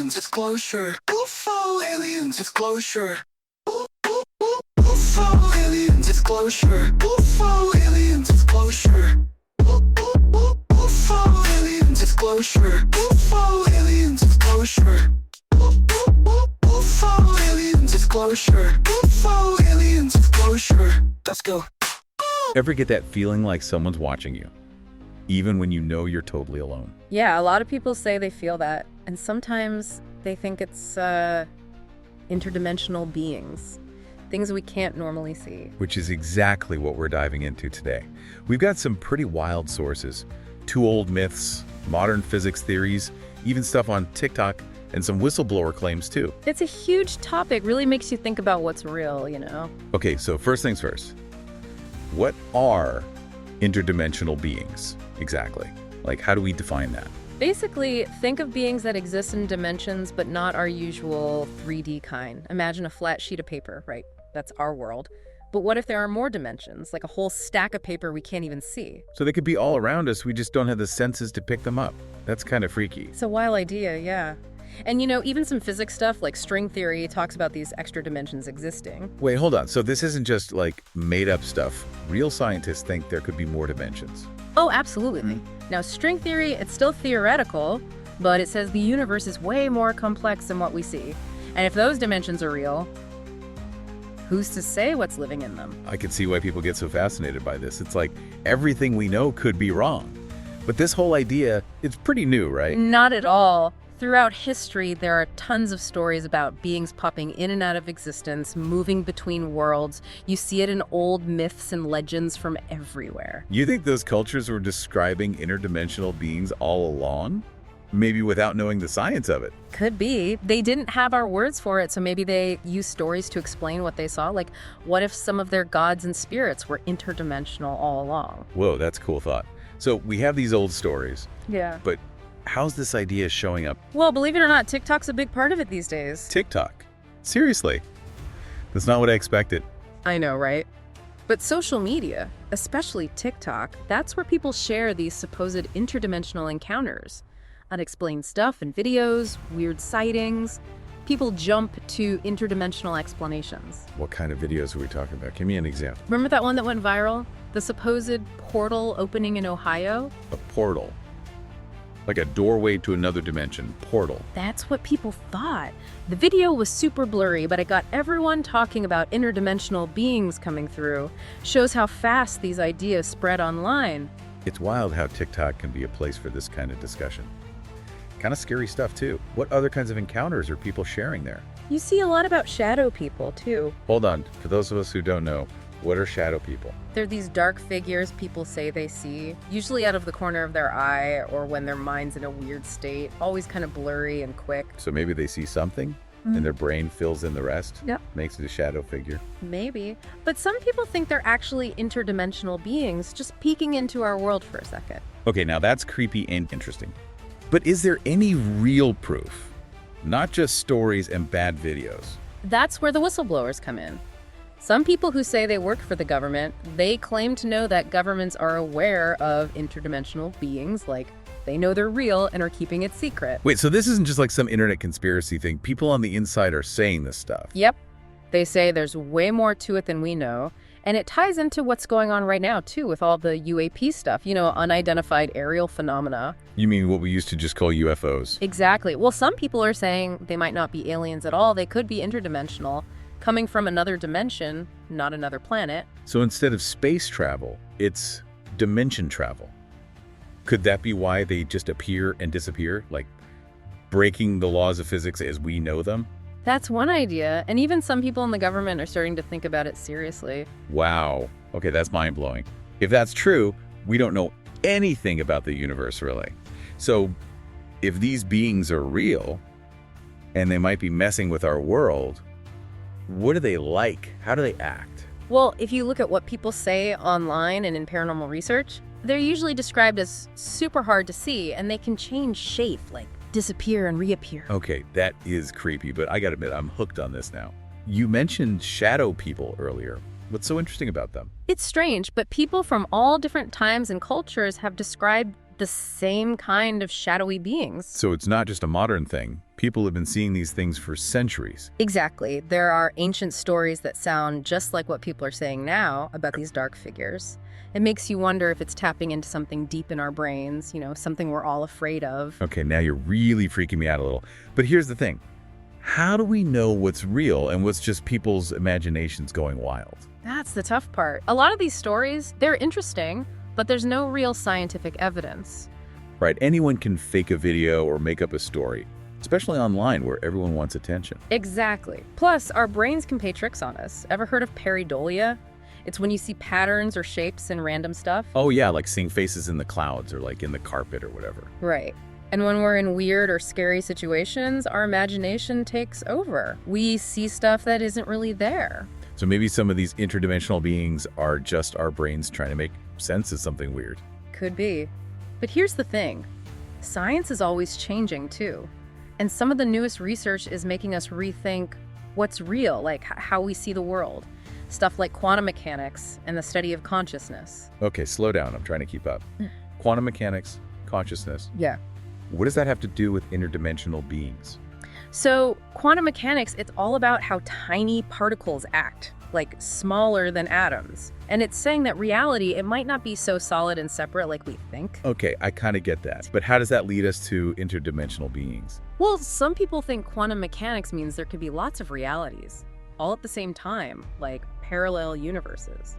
aliens disclosure. UFO aliens disclosure. UFO aliens disclosure. UFO aliens disclosure. UFO aliens disclosure. UFO aliens disclosure. UFO aliens disclosure. UFO aliens disclosure. Let's go. Ever get that feeling like someone's watching you, even when you know you're totally alone? Yeah, a lot of people say they feel that, and sometimes they think it's interdimensional beings, things we can't normally see. Which is exactly what we're diving into today. We've got some pretty wild sources, 2 old myths, modern physics theories, even stuff on TikTok, and some whistleblower claims too. It's a huge topic, really makes you think about what's real, you know? Okay, so first things first. What are interdimensional beings exactly? Like, how do we define that? Basically, think of beings that exist in dimensions, but not our usual 3D kind. Imagine a flat sheet of paper, right? That's our world. But what if there are more dimensions, like a whole stack of paper we can't even see? So they could be all around us, we just don't have the senses to pick them up. That's kind of freaky. It's a wild idea, yeah. And you know, even some physics stuff like string theory talks about these extra dimensions existing. Wait, hold on. So this isn't just like made up stuff. Real scientists think there could be more dimensions. Oh, absolutely. Now, string theory, it's still theoretical, but it says the universe is way more complex than what we see. And if those dimensions are real, who's to say what's living in them? I can see why people get so fascinated by this. It's like everything we know could be wrong. But this whole idea, it's pretty new, right? Not at all. Throughout history, there are tons of stories about beings popping in and out of existence, moving between worlds. You see it in old myths and legends from everywhere. You think those cultures were describing interdimensional beings all along? Maybe without knowing the science of it. Could be. They didn't have our words for it, so maybe they used stories to explain what they saw. Like, what if some of their gods and spirits were interdimensional all along? Whoa, that's a cool thought. So we have these old stories. Yeah. But how's this idea showing up? Well, believe it or not, TikTok's a big part of it these days. TikTok? Seriously? That's not what I expected. I know, right? But social media, especially TikTok, that's where people share these supposed interdimensional encounters. Unexplained stuff and videos, weird sightings. People jump to interdimensional explanations. What kind of videos are we talking about? Give me an example. Remember that one that went viral? The supposed portal opening in Ohio? A portal. Like a doorway to another dimension. Portal. That's what people thought. The video was super blurry, but it got everyone talking about interdimensional beings coming through. Shows how fast these ideas spread online. It's wild how TikTok can be a place for this kind of discussion. Kind of scary stuff too. What other kinds of encounters are people sharing there? You see a lot about shadow people, too. Hold on. For those of us who don't know, what are shadow people? They're these dark figures people say they see, usually out of the corner of their eye or when their mind's in a weird state, always kind of blurry and quick. So maybe they see something and their brain fills in the rest? Yep. Makes it a shadow figure? Maybe. But some people think they're actually interdimensional beings just peeking into our world for a second. Okay, now that's creepy and interesting. But is there any real proof? Not just stories and bad videos. That's where the whistleblowers come in. Some people who say they work for the government, they claim to know that governments are aware of interdimensional beings, like they know they're real and are keeping it secret. Wait, so this isn't just like some internet conspiracy thing. People on the inside are saying this stuff. Yep. They say there's way more to it than we know. And it ties into what's going on right now, too, with all the UAP stuff, you know, unidentified aerial phenomena. You mean what we used to just call UFOs? Exactly. Well, some people are saying they might not be aliens at all. They could be interdimensional, coming from another dimension, not another planet. So instead of space travel, it's dimension travel. Could that be why they just appear and disappear, like breaking the laws of physics as we know them? That's one idea, and even some people in the government are starting to think about it seriously. Wow. Okay, that's mind-blowing. If that's true, we don't know anything about the universe, really. So if these beings are real, and they might be messing with our world, what are they like? How do they act? Well, if you look at what people say online and in paranormal research, they're usually described as super hard to see, and they can change shape, like disappear and reappear. Okay, that is creepy, but I gotta admit, I'm hooked on this now. You mentioned shadow people earlier. What's so interesting about them? It's strange, but people from all different times and cultures have described the same kind of shadowy beings. So it's not just a modern thing. People have been seeing these things for centuries. Exactly. There are ancient stories that sound just like what people are saying now about these dark figures. It makes you wonder if it's tapping into something deep in our brains, something we're all afraid of. Okay, now you're really freaking me out a little. But here's the thing. How do we know what's real and what's just people's imaginations going wild? That's the tough part. A lot of these stories, they're interesting, but there's no real scientific evidence. Right, anyone can fake a video or make up a story, especially online where everyone wants attention. Exactly. Plus, our brains can play tricks on us. Ever heard of pareidolia? It's when you see patterns or shapes in random stuff. Oh yeah, like seeing faces in the clouds or like in the carpet or whatever. Right. And when we're in weird or scary situations, our imagination takes over. We see stuff that isn't really there. So maybe some of these interdimensional beings are just our brains trying to make sense of something weird. Could be. But here's the thing. Science is always changing too. And some of the newest research is making us rethink what's real, like how we see the world. Stuff like quantum mechanics and the study of consciousness. Okay, slow down. I'm trying to keep up. Quantum mechanics, consciousness. Yeah. What does that have to do with interdimensional beings? So quantum mechanics, it's all about how tiny particles act, like smaller than atoms. And it's saying that reality, it might not be so solid and separate like we think. Okay, I kind of get that. But how does that lead us to interdimensional beings? Well, some people think quantum mechanics means there could be lots of realities, all at the same time, like parallel universes.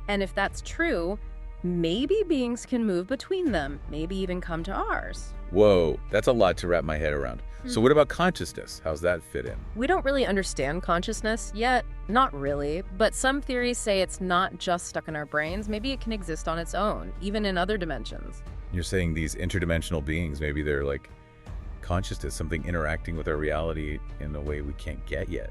And if that's true, maybe beings can move between them, maybe even come to ours. Whoa, that's a lot to wrap my head around. So what about consciousness? How's that fit in? We don't really understand consciousness yet. Not really, but some theories say it's not just stuck in our brains. Maybe it can exist on its own, even in other dimensions. You're saying these interdimensional beings, maybe they're like consciousness, something interacting with our reality in a way we can't get yet.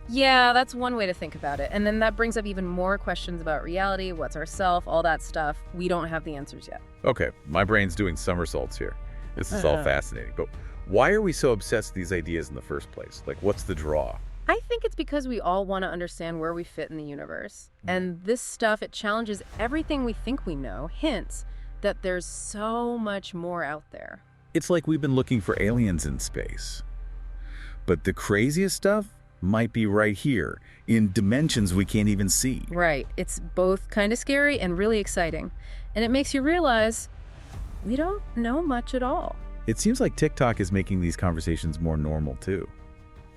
Yeah, that's one way to think about it. And then that brings up even more questions about reality, what's our self, all that stuff. We don't have the answers yet. Okay, my brain's doing somersaults here. This is all fascinating, but why are we so obsessed with these ideas in the first place? Like, what's the draw? I think it's because we all want to understand where we fit in the universe. And this stuff, it challenges everything we think we know, hints that there's so much more out there. It's like we've been looking for aliens in space. But the craziest stuff might be right here, in dimensions we can't even see. Right. It's both kind of scary and really exciting. And it makes you realize we don't know much at all. It seems like TikTok is making these conversations more normal, too.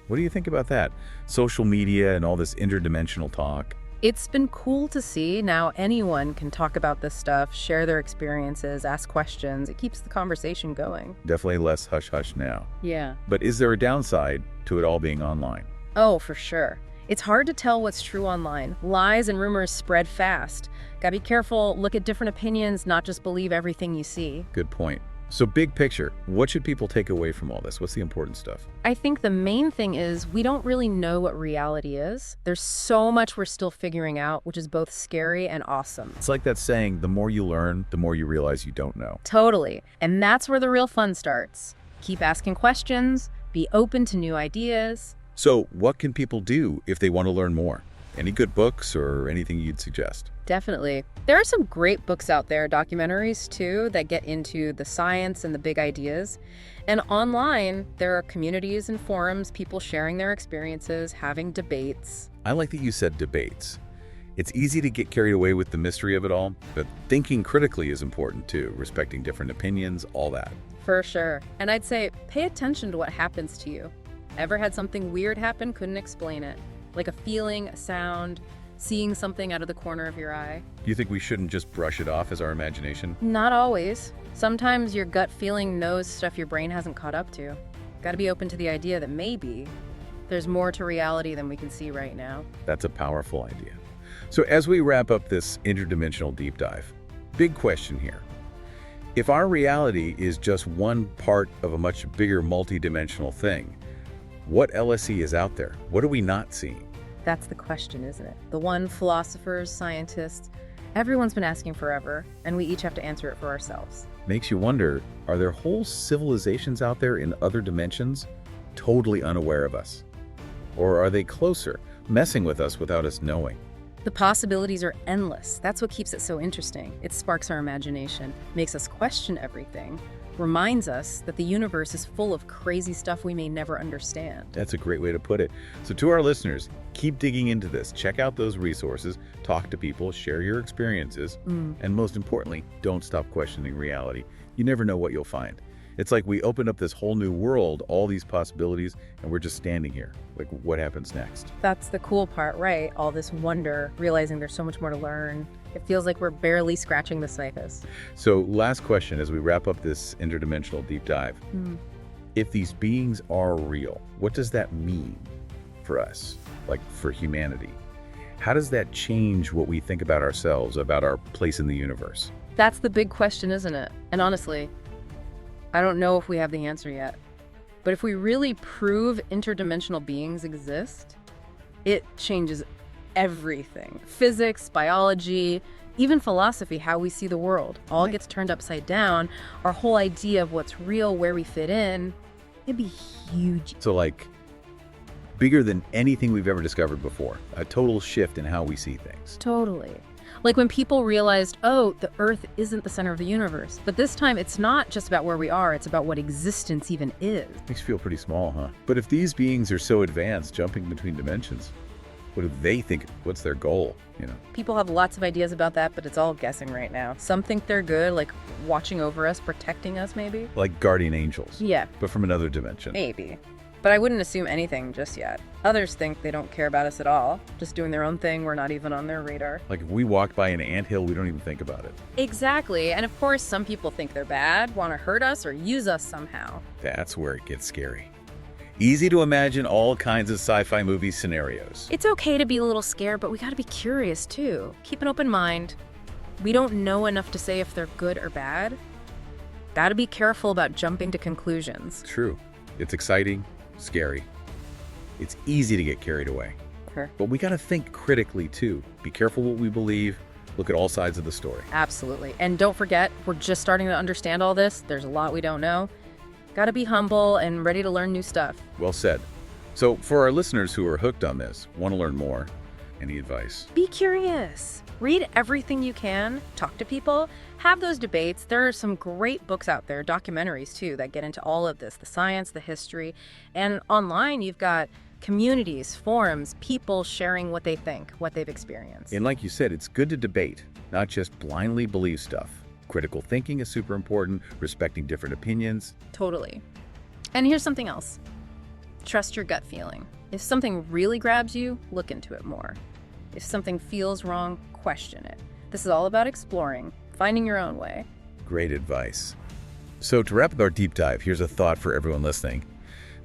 What do you think about that? Social media and all this interdimensional talk. It's been cool to see. Now anyone can talk about this stuff, share their experiences, ask questions. It keeps the conversation going. Definitely less hush-hush now. Yeah. But is there a downside to it all being online? Oh, for sure. It's hard to tell what's true online. Lies and rumors spread fast. Gotta be careful, look at different opinions, not just believe everything you see. Good point. So big picture, what should people take away from all this? What's the important stuff? I think the main thing is we don't really know what reality is. There's so much we're still figuring out, which is both scary and awesome. It's like that saying, the more you learn, the more you realize you don't know. Totally. And that's where the real fun starts. Keep asking questions, be open to new ideas. So what can people do if they want to learn more? Any good books or anything you'd suggest? Definitely. There are some great books out there, documentaries too, that get into the science and the big ideas. And online, there are communities and forums, people sharing their experiences, having debates. I like that you said debates. It's easy to get carried away with the mystery of it all, but thinking critically is important too, respecting different opinions, all that. For sure. And I'd say pay attention to what happens to you. Ever had something weird happen, couldn't explain it? Like a feeling, a sound, seeing something out of the corner of your eye. You think we shouldn't just brush it off as our imagination? Not always. Sometimes your gut feeling knows stuff your brain hasn't caught up to. Gotta be open to the idea that maybe there's more to reality than we can see right now. That's a powerful idea. So as we wrap up this interdimensional deep dive, big question here. If our reality is just one part of a much bigger multidimensional thing, what LSE is out there? What are we not seeing? That's the question, isn't it? The one philosophers, scientists, everyone's been asking forever, and we each have to answer it for ourselves. Makes you wonder, are there whole civilizations out there in other dimensions totally unaware of us? Or are they closer, messing with us without us knowing? The possibilities are endless. That's what keeps it so interesting. It sparks our imagination, makes us question everything, reminds us that the universe is full of crazy stuff we may never understand. That's a great way to put it. So to our listeners, keep digging into this. Check out those resources, talk to people, share your experiences, and most importantly, don't stop questioning reality. You never know what you'll find. It's like we opened up this whole new world, all these possibilities, and we're just standing here. Like, what happens next? That's the cool part, right? All this wonder, realizing there's so much more to learn. It feels like we're barely scratching the surface. So last question as we wrap up this interdimensional deep dive. If these beings are real, what does that mean for us, like for humanity? How does that change what we think about ourselves, about our place in the universe? That's the big question, isn't it? And honestly, I don't know if we have the answer yet. But if we really prove interdimensional beings exist, it changes everything. Physics, biology, even philosophy, how we see the world, all gets turned upside down. Our whole idea of what's real, where we fit in, it'd be huge. So like bigger than anything we've ever discovered before, a total shift in how we see things. Totally. Like when people realized, oh, the Earth isn't the center of the universe. But this time, it's not just about where we are, it's about what existence even is. Makes you feel pretty small, huh? But if these beings are so advanced, jumping between dimensions, what do they think? What's their goal, you know? People have lots of ideas about that, but it's all guessing right now. Some think they're good, like watching over us, protecting us maybe. Like guardian angels. Yeah. But from another dimension. Maybe. But I wouldn't assume anything just yet. Others think they don't care about us at all, just doing their own thing, we're not even on their radar. Like if we walk by an anthill, we don't even think about it. Exactly. And of course, some people think they're bad, want to hurt us or use us somehow. That's where it gets scary. Easy to imagine all kinds of sci-fi movie scenarios. It's okay to be a little scared, but we gotta be curious too. Keep an open mind. We don't know enough to say if they're good or bad. Gotta be careful about jumping to conclusions. True. It's exciting, scary. It's easy to get carried away. Sure. But we gotta think critically too. Be careful what we believe. Look at all sides of the story. Absolutely. And don't forget, we're just starting to understand all this. There's a lot we don't know. Gotta be humble and ready to learn new stuff. Well said. So for our listeners who are hooked on this, want to learn more, any advice? Be curious. Read everything you can. Talk to people. Have those debates. There are some great books out there, documentaries too, that get into all of this, the science, the history. And online, you've got communities, forums, people sharing what they think, what they've experienced. And like you said, it's good to debate, not just blindly believe stuff. Critical thinking is super important, respecting different opinions. Totally. And here's something else. Trust your gut feeling. If something really grabs you, look into it more. If something feels wrong, question it. This is all about exploring, finding your own way. Great advice. So to wrap up our deep dive, here's a thought for everyone listening.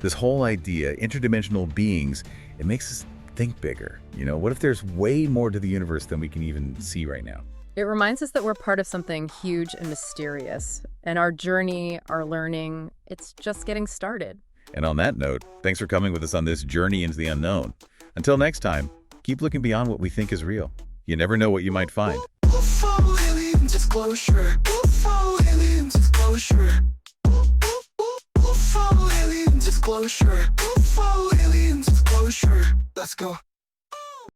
This whole idea, interdimensional beings, it makes us think bigger. You know, what if there's way more to the universe than we can even see right now? It reminds us that we're part of something huge and mysterious. And our journey, our learning, it's just getting started. And on that note, thanks for coming with us on this journey into the unknown. Until next time, keep looking beyond what we think is real. You never know what you might find. UFO alien disclosure. UFO alien disclosure. UFO alien disclosure. UFO alien disclosure. Let's go.